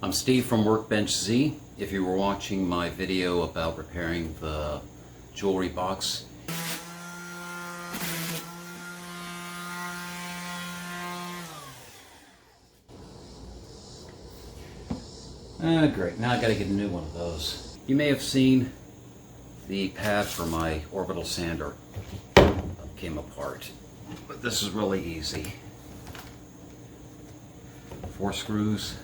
I'm Steve from Workbench-Z. If you were watching my video about repairing the jewelry box, great, now I gotta get a new one of those. You may have seen the pad for my Orbital sander came apart, but this is really easy. 4 screws.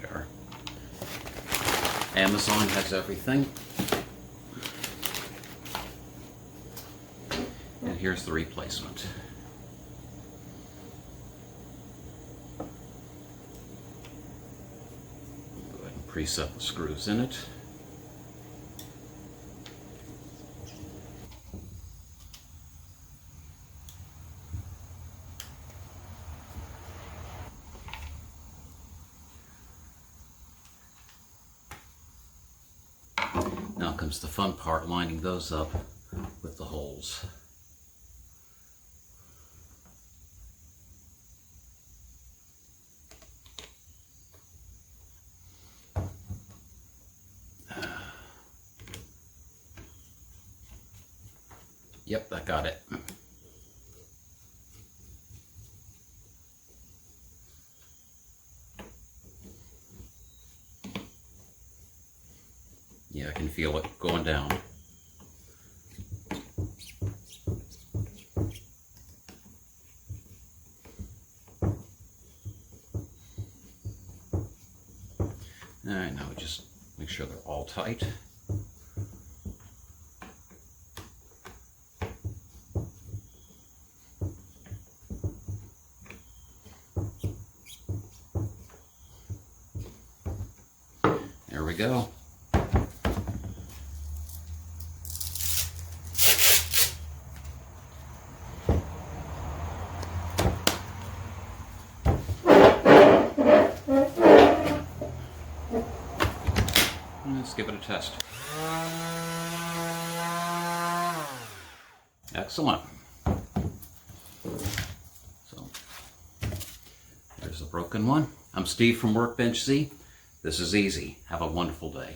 There. Amazon has everything. And here's the replacement. Go ahead and preset the screws in it. Now comes the fun part, lining those up with the holes. Yep, that got it. Yeah, I can feel it going down. Alright, now we just make sure they're all tight. There we go. Let's give it a test. Excellent. So, there's a broken one. I'm Steve from Workbench-Z. This is easy. Have a wonderful day.